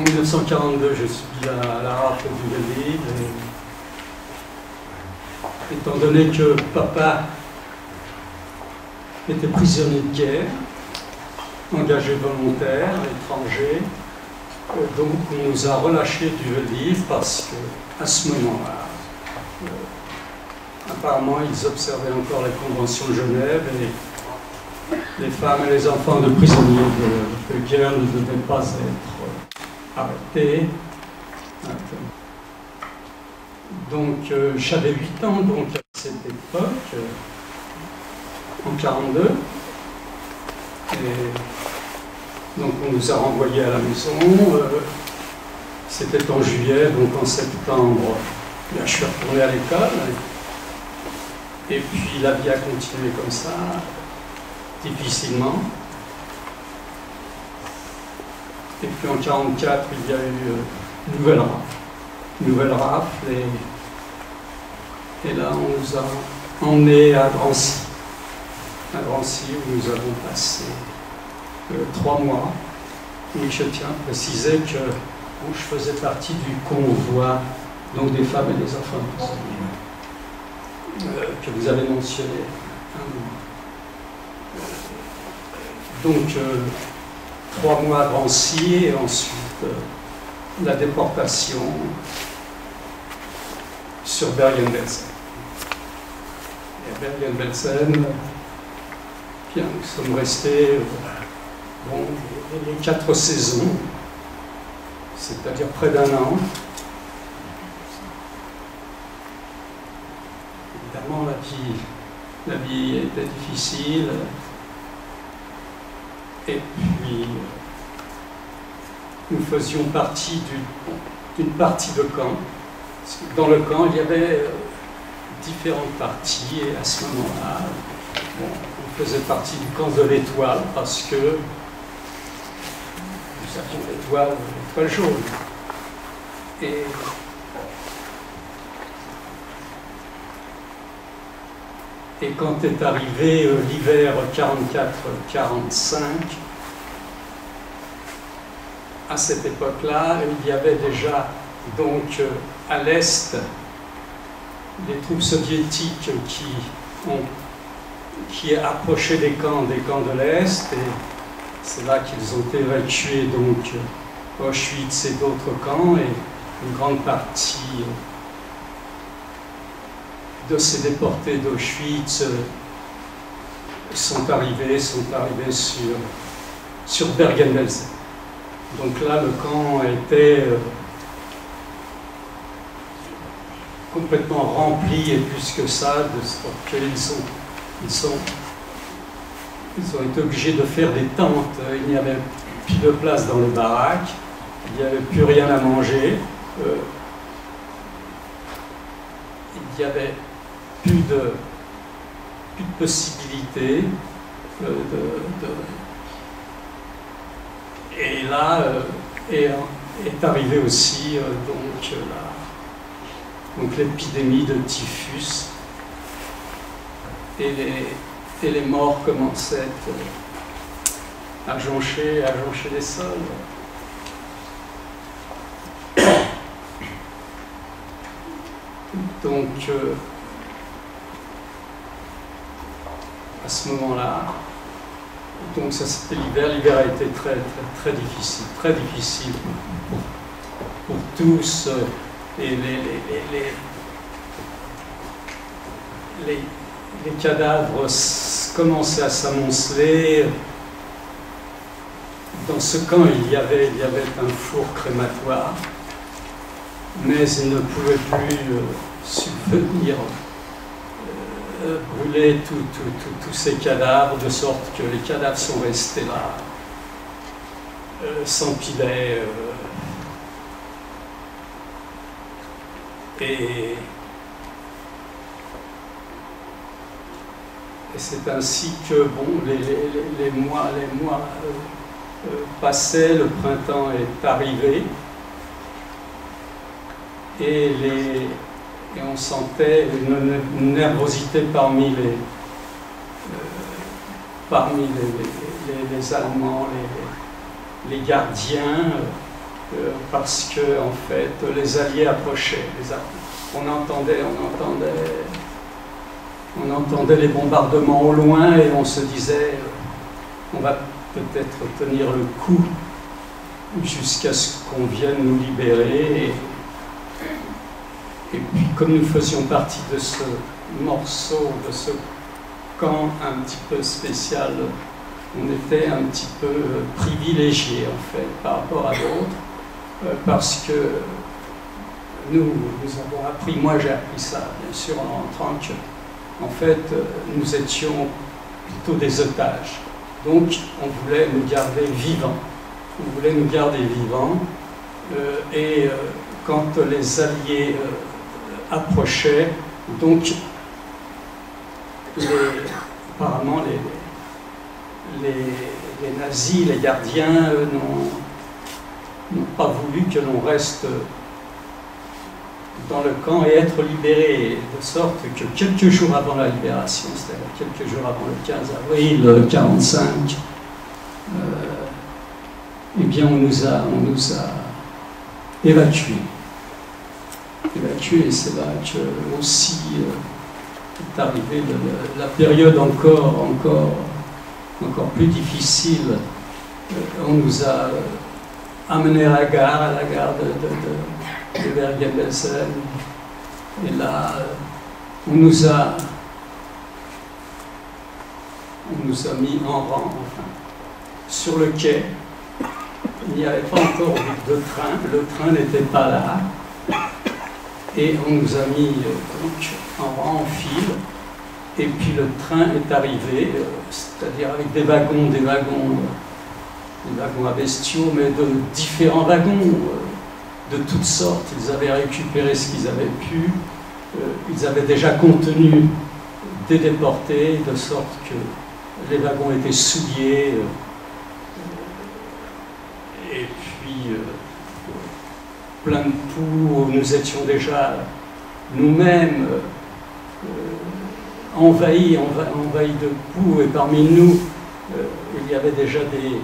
En 1942, je subis la rafle du Veldiv. Étant donné que papa était prisonnier de guerre, engagé volontaire, étranger, donc on nous a relâchés du Veldiv parce qu'à ce moment-là, apparemment ils observaient encore les conventions de Genève et les femmes et les enfants de prisonniers de guerre ne devaient pas être arrêtés. Donc j'avais 8 ans donc, à cette époque, en 1942. Et donc on nous a renvoyés à la maison. C'était en juillet, donc en septembre, je suis retourné à l'école. Et puis la vie a continué comme ça, difficilement. Et puis en 1944, il y a eu une nouvelle rafle, et là on nous a emmenés à Drancy, où nous avons passé 3 mois. Et je tiens à préciser que je faisais partie du convoi, donc des femmes et des enfants que vous avez mentionné. Donc 3 mois à Drancy et ensuite la déportation sur Bergen-Belsen. Et à Bergen-Belsen, nous sommes restés les 4 saisons, c'est-à-dire près d'1 an. Évidemment, la vie était difficile. Et puis, nous faisions partie d'une partie de camp. Dans le camp, il y avait différentes parties, et à ce moment-là, on faisait partie du camp de l'Étoile parce que nous avions l'étoile jaune. Et quand est arrivé l'hiver 44-45, à cette époque-là, il y avait déjà donc à l'est des troupes soviétiques qui approchaient des camps de l'est, et c'est là qu'ils ont évacué donc Auschwitz et d'autres camps, et une grande partie de ces déportés d'Auschwitz sont arrivés sur Bergen-Belsen. Donc là, le camp était complètement rempli, et plus que ça, de sorte qu'ils ont été obligés de faire des tentes. Il n'y avait plus de place dans les baraques, il n'y avait plus rien à manger, il n'y avait plus de possibilités et là est arrivée aussi donc l'épidémie de typhus, et les morts commençaient à joncher les sols. Donc à ce moment-là, donc ça c'était l'hiver. L'hiver a été très difficile pour tous, et les cadavres commençaient à s'amonceler. Dans ce camp, il y avait un four crématoire, mais il ne pouvait plus subvenir brûler tous ces cadavres, de sorte que les cadavres sont restés là, s'empilaient, et c'est ainsi que les mois passaient, le printemps est arrivé, et on sentait une nervosité parmi les Allemands, les gardiens, parce que en fait les Alliés approchaient. On entendait les bombardements au loin et on se disait on va peut-être tenir le coup jusqu'à ce qu'on vienne nous libérer. Et puis comme nous faisions partie de ce morceau, de ce camp un petit peu spécial, on était un petit peu privilégiés en fait par rapport à d'autres, parce que nous avons appris, moi j'ai appris ça bien sûr en rentrant, que en fait nous étions plutôt des otages. Donc on voulait nous garder vivants. On voulait nous garder vivants. Et quand les Alliés approchaient, donc apparemment les nazis, les gardiens, n'ont pas voulu que l'on reste dans le camp et être libérés, de sorte que quelques jours avant la libération, c'est-à-dire quelques jours avant le 15 avril 1945, eh bien on nous a évacués. Et c'est là que aussi est arrivée la période encore plus difficile. On nous a amenés à la gare de Bergen-Belsen. Et là, on nous a mis en rang, enfin, sur le quai. Il n'y avait pas encore de train, le train n'était pas là. Et on nous a mis donc, en rang, en file. Et puis le train est arrivé, c'est-à-dire avec des wagons à bestiaux, mais de différents wagons, de toutes sortes. Ils avaient récupéré ce qu'ils avaient pu. Ils avaient déjà contenu des déportés, de sorte que les wagons étaient souillés. Et puis, plein de poux, nous étions déjà nous-mêmes envahis de poux, et parmi nous, il y avait déjà des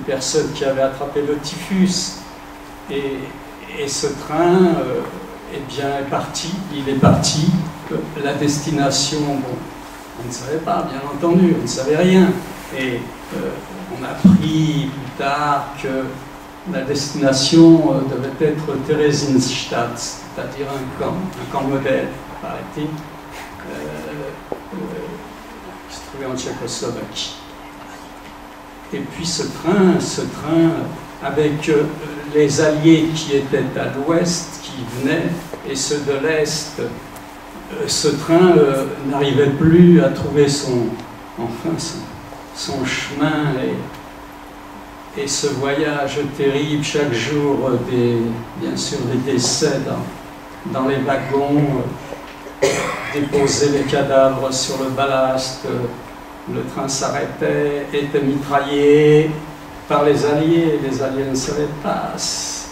personnes qui avaient attrapé le typhus. Et ce train eh bien, est parti, il est parti. La destination, bon, on ne savait pas, bien entendu, on ne savait rien. Et on a appris plus tard que la destination devait être Theresienstadt, c'est-à-dire un camp modèle, paraît-il, qui se trouvait en Tchécoslovaquie. Et puis ce train avec les Alliés qui étaient à l'ouest, qui venaient, et ceux de l'est, ce train n'arrivait plus à trouver son chemin, et ce voyage terrible, chaque jour, bien sûr des décès dans les wagons, déposer les cadavres sur le ballast, le train s'arrêtait, était mitraillé par les Alliés. Les Alliés ne savaient pas ce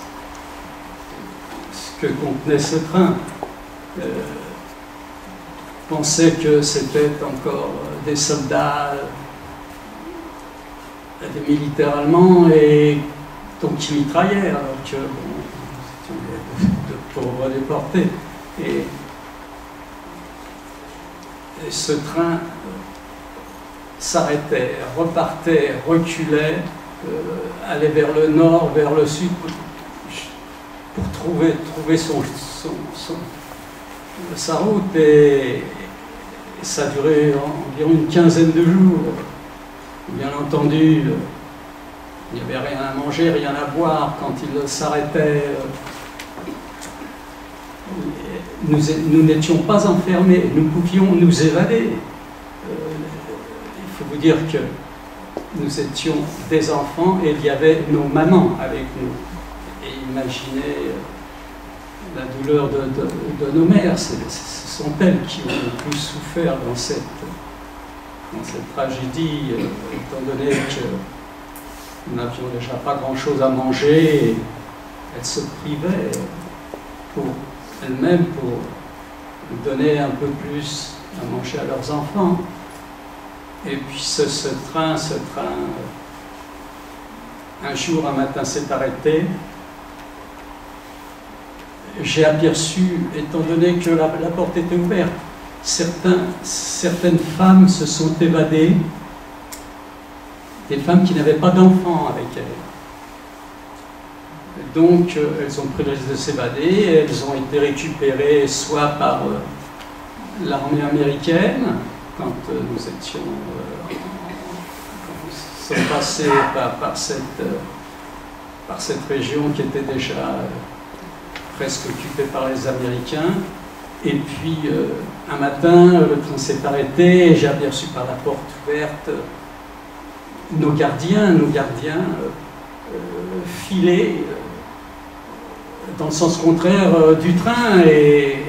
que contenait ce train. Pensaient que c'était encore des soldats, des militaires allemands, et donc qui mitraillaient, alors que bon, c'était de pauvres déportés. Et ce train s'arrêtait, repartait, reculait, allait vers le nord, vers le sud, pour trouver sa route, et ça a duré environ une quinzaine de jours. Bien entendu, il n'y avait rien à manger, rien à boire quand il s'arrêtait. Nous n'étions pas enfermés, nous pouvions nous évader. Il faut vous dire que nous étions des enfants et il y avait nos mamans avec nous. Et imaginez la douleur de nos mères, ce sont elles qui ont le plus souffert dans cette tragédie, étant donné que nous n'avions déjà pas grand-chose à manger, et elles se privaient pour elles-mêmes pour donner un peu plus à manger à leurs enfants. Et puis ce train, un jour, un matin, s'est arrêté, j'ai aperçu, étant donné que la porte était ouverte, certaines femmes se sont évadées, des femmes qui n'avaient pas d'enfants avec elles. Donc, elles ont pris le risque de s'évader, elles ont été récupérées soit par l'armée américaine, quand nous sommes passés par cette région qui était déjà presque occupée par les Américains. Et puis, un matin, le train s'est arrêté et j'ai aperçu par la porte ouverte nos gardiens filer dans le sens contraire du train et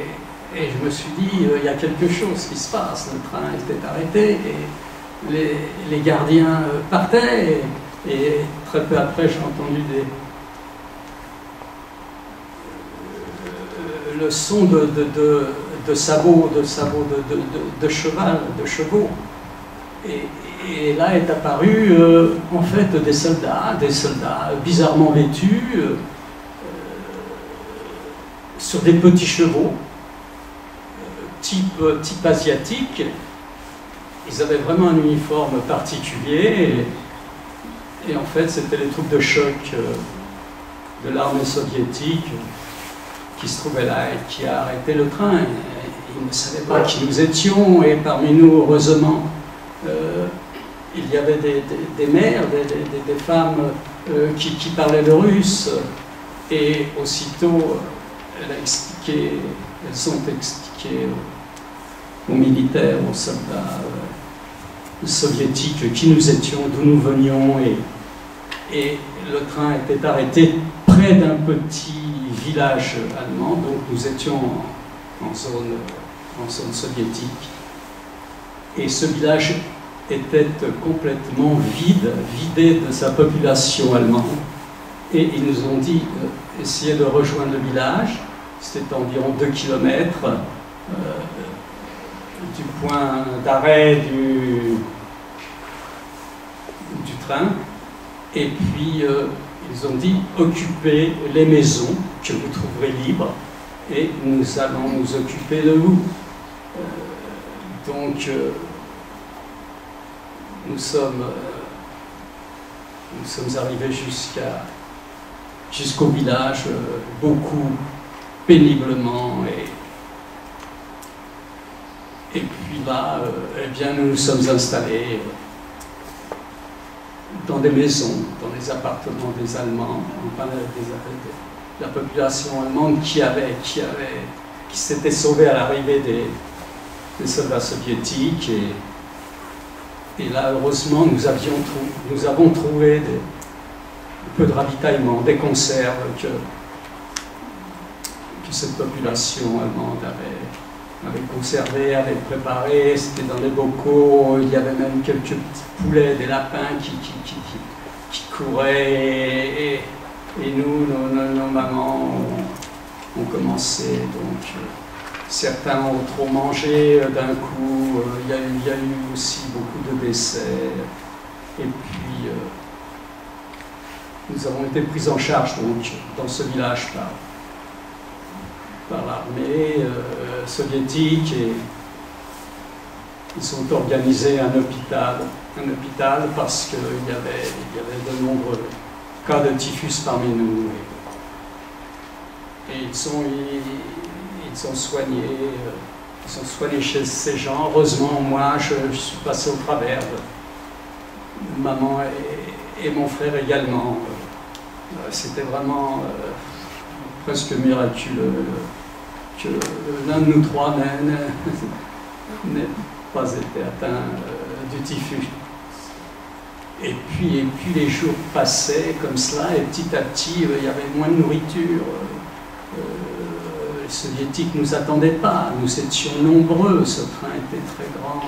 je me suis dit, il y a quelque chose qui se passe, le train était arrêté et les gardiens partaient et très peu après j'ai entendu le son de sabots de chevaux. Et là est apparu en fait des soldats bizarrement vêtus sur des petits chevaux, type asiatique. Ils avaient vraiment un uniforme particulier et en fait c'était les troupes de choc de l'armée soviétique qui se trouvait là et qui a arrêté le train. Ils ne savaient pas qui nous étions et parmi nous, heureusement, il y avait des mères, des femmes qui parlaient le russe et aussitôt elles ont expliqué aux militaires, aux soldats soviétiques qui nous étions, d'où nous venions et le train était arrêté près d'un petit village allemand, donc nous étions en zone soviétique et ce village était complètement vidé de sa population allemande et ils nous ont dit essayez de rejoindre le village, c'était environ 2 km du point d'arrêt du train et puis ils ont dit occupez les maisons que vous trouverez libres et nous allons nous occuper de vous. Donc nous sommes arrivés jusqu'au village, beaucoup péniblement et puis là, eh bien, nous nous sommes installés dans des maisons, dans les appartements des Allemands, enfin, de la population allemande qui s'était sauvée à l'arrivée des soldats soviétiques et là, heureusement, nous avons trouvé un peu de ravitaillement, des conserves que cette population allemande avait conservé, avait préparé, c'était dans les bocaux, il y avait même quelques petits poulets, des lapins qui couraient, et nous, nos mamans, ont commencé, donc certains ont trop mangé d'un coup, il y a eu aussi beaucoup de décès, et puis nous avons été pris en charge donc, dans ce village par l'armée soviétique et ils ont organisé un hôpital parce qu'il y avait de nombreux cas de typhus parmi nous et ils sont soignés chez ces gens. Heureusement, moi je suis passé au travers maman et mon frère également. C'était vraiment presque miraculeux que l'un de nous trois n'ait pas été atteint du typhus. Et puis les jours passaient comme cela, et petit à petit, il y avait moins de nourriture. Les soviétiques ne nous attendaient pas, nous étions nombreux, ce train était très grand.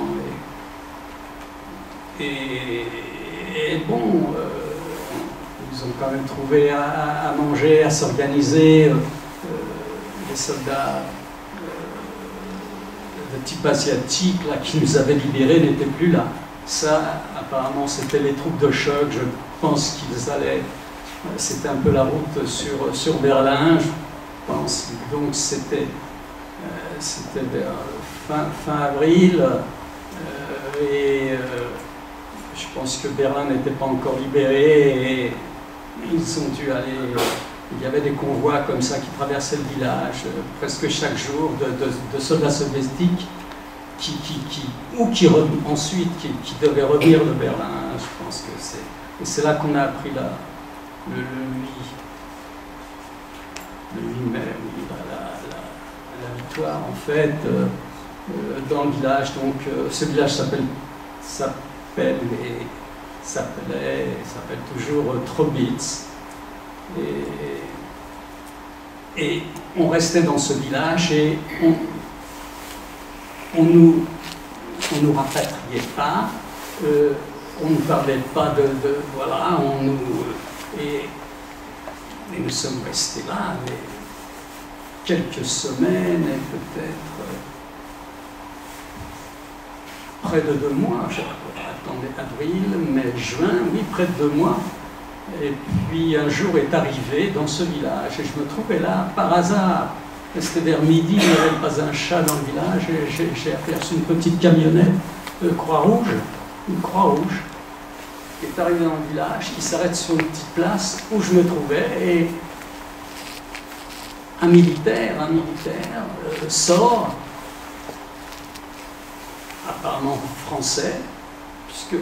Et bon, ils ont quand même trouvé à manger, à s'organiser. Les soldats de type asiatique là, qui nous avaient libérés n'étaient plus là. Ça, apparemment, c'était les troupes de choc. Je pense qu'ils allaient... C'était un peu la route sur Berlin. pense. Donc c'était vers fin avril, et je pense que Berlin n'était pas encore libéré, et ils ont dû aller... Il y avait des convois comme ça qui traversaient le village presque chaque jour de soldats soviétiques ensuite qui devaient revenir de Berlin. Je pense que c'est là qu'on a appris le 8 mai, la victoire en fait dans le village. Donc ce village s'appelle toujours Trobitz. Et on restait dans ce village et on nous rapatriait pas, on ne parlait pas voilà, et nous sommes restés là mais quelques semaines et peut-être près de 2 mois. Attendez, avril, mai, juin, oui, près de 2 mois. Et puis un jour est arrivé dans ce village et je me trouvais là par hasard. C'était vers midi, il n'y avait pas un chat dans le village et j'ai aperçu une petite camionnette de Croix-Rouge, une Croix-Rouge, qui est arrivée dans le village, qui s'arrête sur une petite place où je me trouvais et un militaire sort, apparemment français, puisque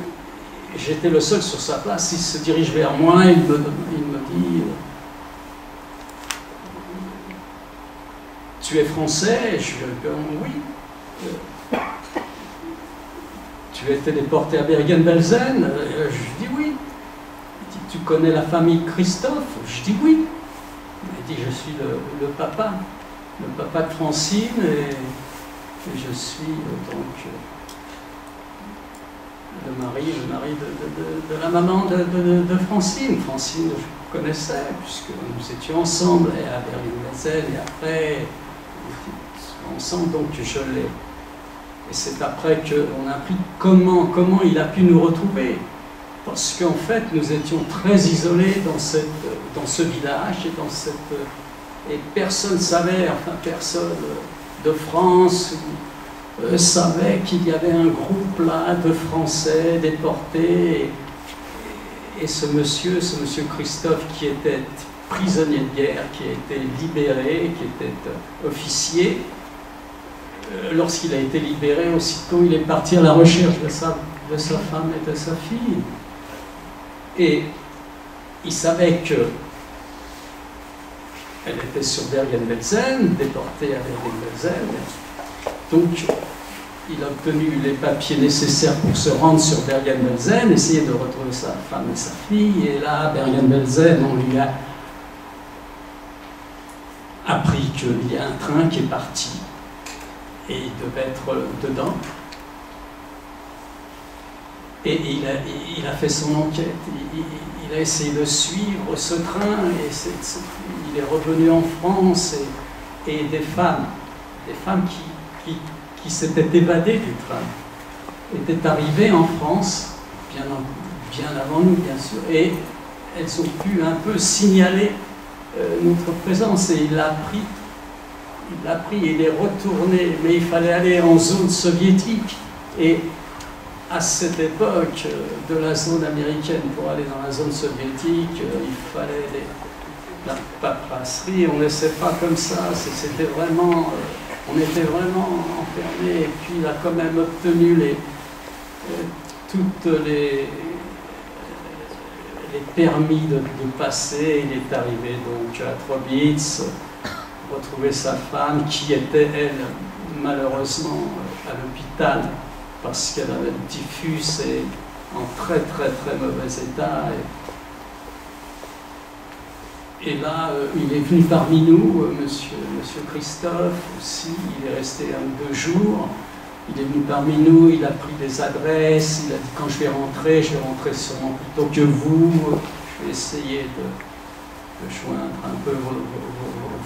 j'étais le seul sur sa place. Il se dirige vers moi, il me dit « Tu es français ?» Je lui réponds « Oui. » « Tu étais déporté à Bergen-Belsen ?» Je dis « Oui. » Il dit « Tu connais la famille Christophe ?» Je dis « Oui. » Il dit « Je suis le papa de Francine et je suis donc... le mari de la maman de Francine. Francine, je connaissais, puisque nous étions ensemble à Bergen-Belsen, et après, ensemble, donc je l'ai. Et c'est après qu'on a appris comment il a pu nous retrouver. Parce qu'en fait, nous étions très isolés dans ce village, et personne ne savait, enfin personne de France, savait qu'il y avait un groupe là de Français déportés et ce monsieur Christophe qui était prisonnier de guerre, qui a été libéré, qui était officier, lorsqu'il a été libéré, aussitôt il est parti à la recherche de sa femme et de sa fille. Et il savait que elle était sur Bergen-Belsen, déportée à Bergen-Belsen. Donc, il a obtenu les papiers nécessaires pour se rendre sur Bergen-Belsen, essayer de retrouver sa femme et sa fille. Et là, à Bergen-Belsen, on lui a appris qu'il y a un train qui est parti. Et il devait être dedans. Et il a fait son enquête. Il a essayé de suivre ce train. Et il est revenu en France. Et des femmes qui s'étaient évadées du train, étaient arrivées en France, bien avant nous, bien sûr, et elles ont pu un peu signaler notre présence, et il l'a pris, il est retourné, mais il fallait aller en zone soviétique, et à cette époque de la zone américaine, pour aller dans la zone soviétique, il fallait la paperasserie, on ne laissait pas comme ça, c'était vraiment... on était vraiment enfermés, et puis il a quand même obtenu toutes les permis de passer. Il est arrivé donc à Trobitz, retrouver sa femme qui était, elle, malheureusement à l'hôpital parce qu'elle avait le typhus et en très mauvais état. Et là, il est venu parmi nous, monsieur Christophe aussi, il est resté 1 ou 2 jours, il est venu parmi nous, il a pris des adresses, il a dit quand je vais rentrer sûrement plus tôt que vous, je vais essayer de joindre un peu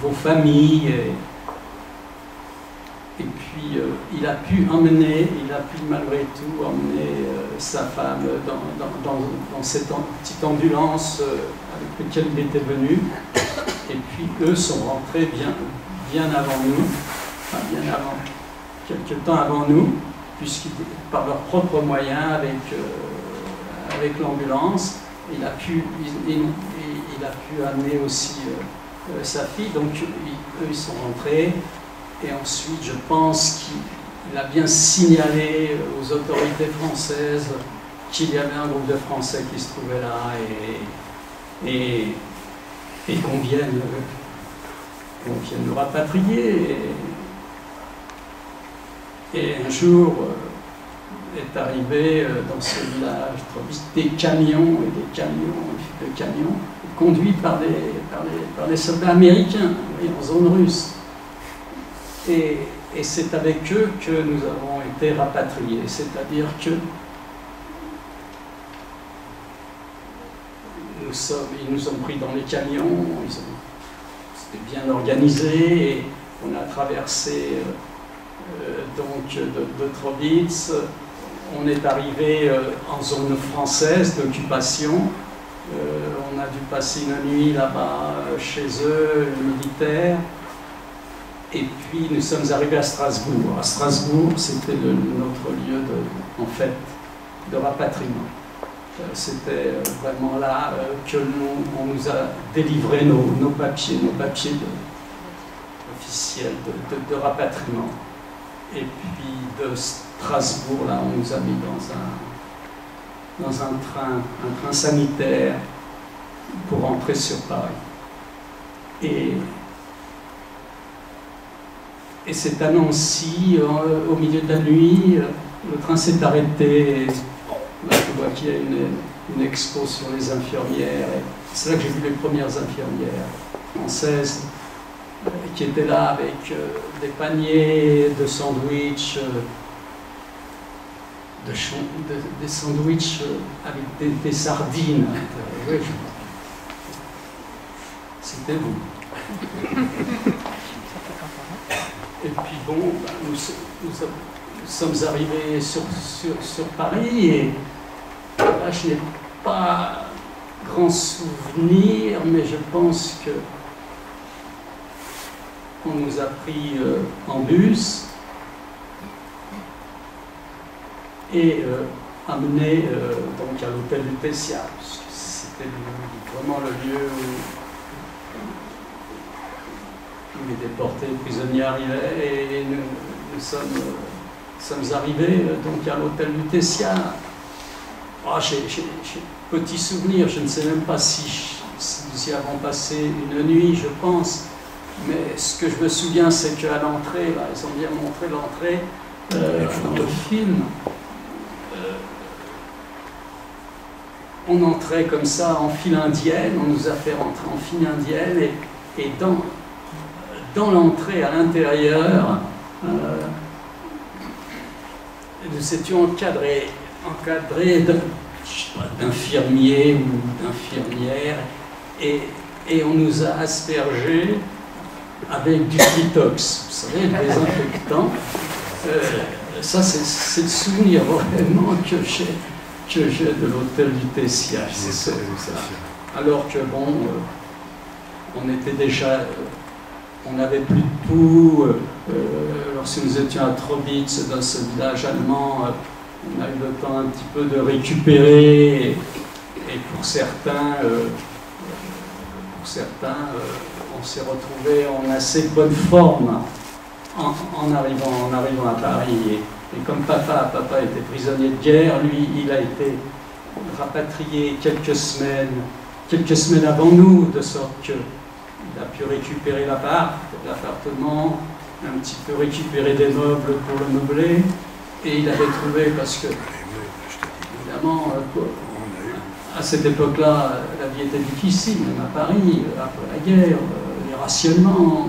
vos familles. Et puis il a pu malgré tout emmener sa femme dans cette petite ambulance avec laquelle il était venu. Et puis eux sont rentrés bien avant nous, enfin bien avant, quelques temps avant nous, puisqu'ils, par leurs propres moyens, avec l'ambulance, il a pu amener aussi sa fille, donc eux ils sont rentrés, et ensuite je pense qu'il a bien signalé aux autorités françaises qu'il y avait un groupe de Français qui se trouvait là, et qu'on vienne le rapatrier. Et un jour est arrivé dans ce village des camions et des camions de camions conduits par des soldats américains, oui, en zone russe. Et c'est avec eux que nous avons été rapatriés, c'est-à-dire que ils nous ont pris dans les camions, c'était bien organisé, et on a traversé donc de Trobitz, on est arrivé en zone française d'occupation, on a dû passer une nuit là-bas chez eux, les militaires, et puis nous sommes arrivés à Strasbourg. À Strasbourg, c'était notre lieu de rapatriement. C'était vraiment là que on nous a délivré nos papiers officiels de rapatriement. Et puis de Strasbourg, là, on nous a mis dans un train sanitaire pour rentrer sur Paris. Et c'est à Nancy, au milieu de la nuit, le train s'est arrêté. Là, je vois qu'il y a une expo sur les infirmières. C'est là que j'ai vu les premières infirmières françaises qui étaient là avec des paniers de sandwichs, des sandwichs avec des sardines. Oui, c'était vous. Et puis bon, nous sommes arrivés sur Paris, et là je n'ai pas grand souvenir, mais je pense que on nous a pris en bus et amenés donc à l'hôtel du Tessia, puisque c'était vraiment le lieu où les déportés, les prisonniers arrivaient, et nous sommes arrivés donc à l'hôtel du Tessia. Oh, j'ai petit souvenir, je ne sais même pas si nous y avons passé une nuit, je pense, mais ce que je me souviens, c'est qu'à l'entrée, là, ils ont bien montré l'entrée dans le film. On entrait comme ça en file indienne, on nous a fait rentrer en file indienne, et dans l'entrée, à l'intérieur, nous étions encadrés d'infirmiers ou d'infirmières, et on nous a aspergés avec du Klitox, vous savez, le désinfectant. Ça, c'est le souvenir vraiment que j'ai de l'hôtel du Tessia. Alors que bon, on était déjà, on n'avait plus de pouls. Lorsque nous étions à Trobitz, dans ce village allemand, on a eu le temps un petit peu de récupérer, et pour certains, on s'est retrouvés en assez bonne forme en arrivant à Paris. Et comme papa était prisonnier de guerre, lui, il a été rapatrié quelques semaines avant nous, de sorte qu'il a pu récupérer l'appartement, un petit peu récupérer des meubles pour le meubler, et il avait trouvé, parce que, évidemment, à cette époque-là, la vie était difficile, même à Paris, après la guerre, les rationnements,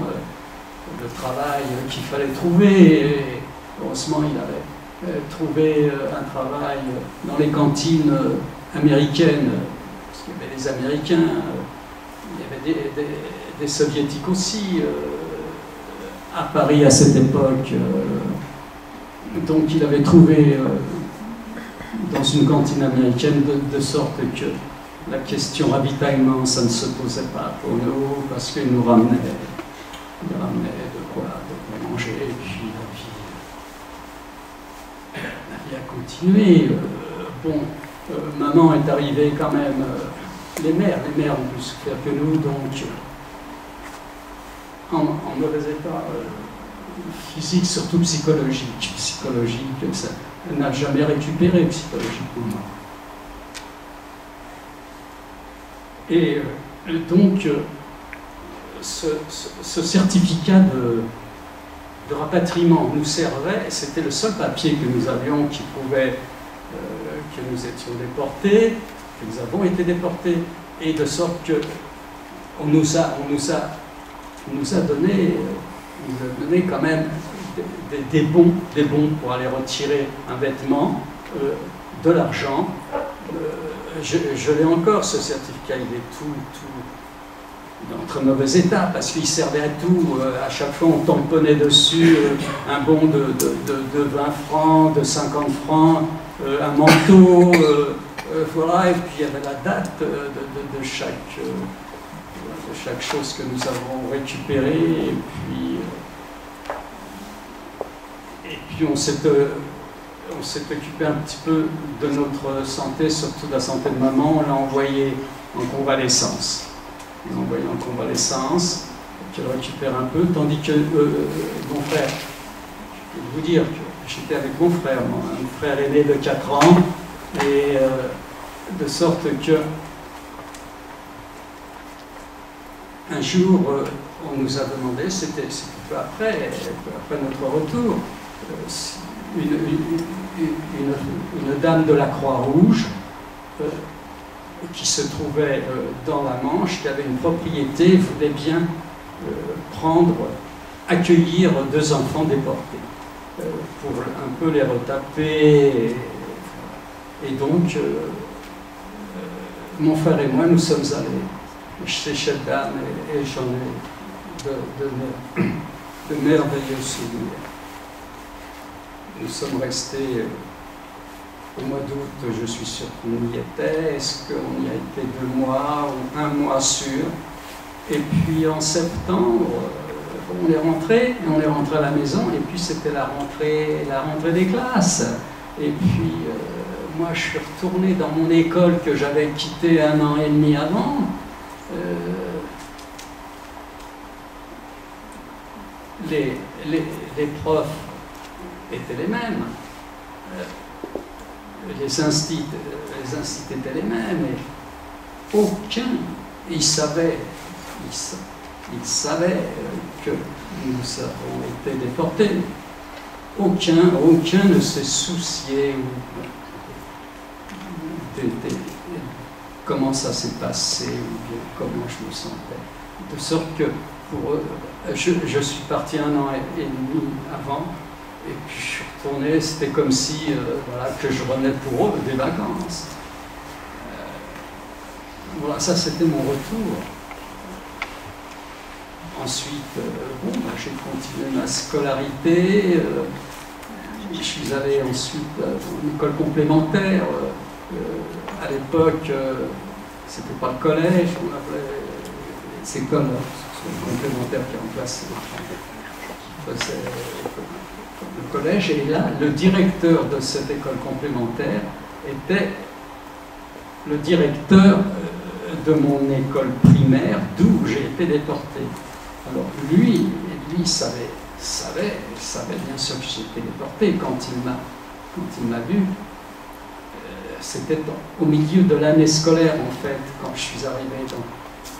le travail qu'il fallait trouver. Et heureusement, il avait trouvé un travail dans les cantines américaines, parce qu'il y avait des Américains, il y avait des Soviétiques aussi à Paris à cette époque. Donc il avait trouvé dans une cantine américaine, de sorte la question ravitaillement, ça ne se posait pas pour nous, parce qu'ils nous ramenaient de quoi manger, et puis la vie a continué. Maman est arrivée quand même, les mères ont plus souffert que nous, donc en mauvais état physique, surtout psychologique, elle n'a jamais récupéré psychologiquement. Et donc, ce certificat de rapatriement nous servait, c'était le seul papier que nous avions qui prouvait que nous étions déportés, que nous avons été déportés, et de sorte que on nous a donné quand même des bons pour aller retirer un vêtement, de l'argent. Je l'ai encore, ce certificat, il est tout dans très mauvais état, parce qu'il servait à tout. À chaque fois, on tamponnait dessus un bon de 20 francs, de 50 francs, un manteau, voilà, et puis il y avait la date de chaque chose que nous avons récupérée, et puis on s'est occupé un petit peu de notre santé, surtout de la santé de maman. On l'a envoyée en convalescence. Qu'elle récupère un peu, tandis que mon frère, je peux vous dire que j'étais avec mon frère aîné de 4 ans, et de sorte que un jour, on nous a demandé, c'était peu après notre retour, une dame de la Croix-Rouge qui se trouvait dans la Manche, qui avait une propriété, voulait bien accueillir 2 enfants déportés, pour un peu les retaper. Et donc, mon frère et moi, nous sommes allés chez cette dame, et j'en ai de merveilleux souvenirs. Nous sommes restés au mois d'août, je suis sûr qu'on y était. Est-ce qu'on y a été 2 mois ou 1 mois sûr? Et puis en septembre, on est rentré à la maison, et puis c'était la rentrée des classes. Et puis moi, je suis retourné dans mon école que j'avais quittée 1 an et demi avant. Les profs étaient les mêmes, les instituts étaient les mêmes, et aucun, ils savaient que nous avons été déportés. Aucun ne s'est soucié de comment ça s'est passé, ou bien comment je me sentais. De sorte que pour eux, je suis parti 1 an et demi avant, et puis je suis retourné, c'était comme si voilà, que je revenais pour eux des vacances. Voilà, ça c'était mon retour. Ensuite, j'ai continué ma scolarité. Je suis allé ensuite dans une école complémentaire. À l'époque, c'était pas le collège, on appelait les écoles complémentaires qui remplaçaient le collège. Et là, le directeur de cette école complémentaire était le directeur de mon école primaire, d'où j'ai été déporté. Alors lui savait bien sûr que j'étais déporté quand il m'a vu. C'était au milieu de l'année scolaire, en fait, quand je suis arrivé.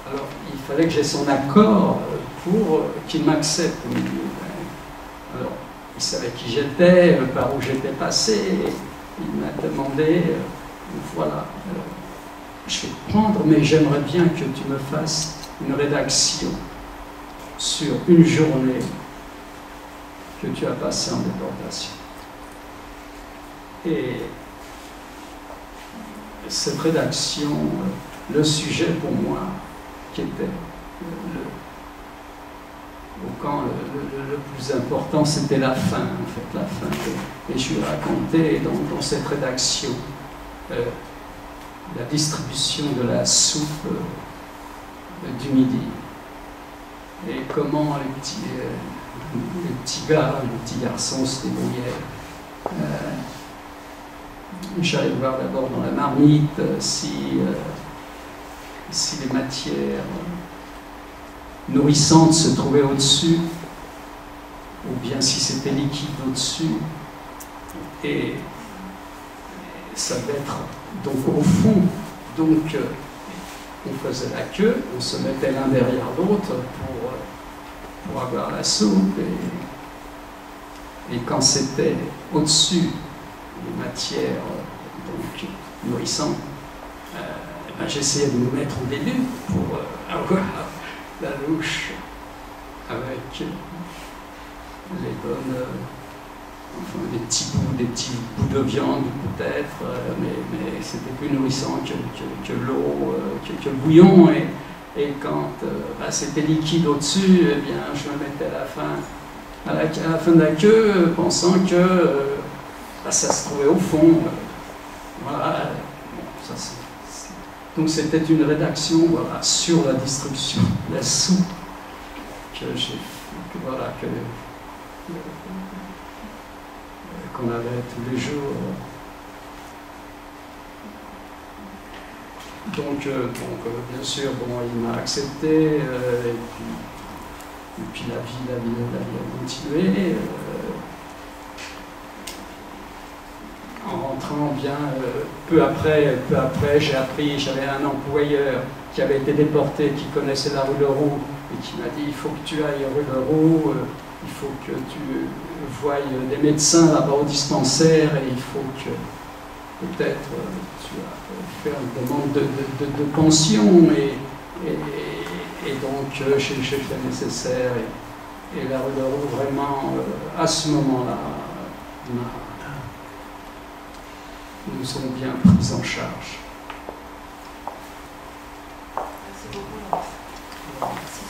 Alors il fallait que j'aie son accord pour qu'il m'accepte au milieu. Alors il savait qui j'étais, par où j'étais passé. Il m'a demandé, voilà, je vais te prendre, mais j'aimerais bien que tu me fasses une rédaction sur une journée que tu as passée en déportation. Et cette rédaction, le sujet pour moi, qui était au camp le plus important, c'était la fin, en fait, la fin. Et je lui racontais dans cette rédaction la distribution de la soupe du midi. Et comment les petits gars, les petits garçons se débrouillaient. J'allais voir d'abord dans la marmite si les matières nourrissantes se trouvaient au-dessus, ou bien si c'était liquide au-dessus. Et ça devait être donc au fond. Donc on faisait la queue, on se mettait l'un derrière l'autre pour avoir la soupe. Et quand c'était au-dessus des matières donc, nourrissantes, j'essayais de me mettre au début pour avoir la louche avec les bonnes, enfin, des petits bouts de viande peut-être, mais c'était plus nourrissant que l'eau, que le bouillon. Et quand c'était liquide au-dessus, eh bien, je me mettais à la fin de la queue, pensant que ça se trouvait au fond. Voilà. Bon, donc c'était une rédaction voilà, sur la distribution de la soupe qu'on avait tous les jours. Donc bien sûr, bon, il m'a accepté, et puis la vie a continué. En rentrant bien, peu après j'ai appris, j'avais un employeur qui avait été déporté, qui connaissait la rue Leroux, et qui m'a dit, il faut que tu ailles rue Leroux, il faut que tu voies des médecins là-bas au dispensaire, et il faut que peut-être tu vas faire une demande de pension, et donc j'ai fait le nécessaire, et la rue Leroux vraiment, à ce moment-là, nous ont bien pris en charge. Merci beaucoup. Merci.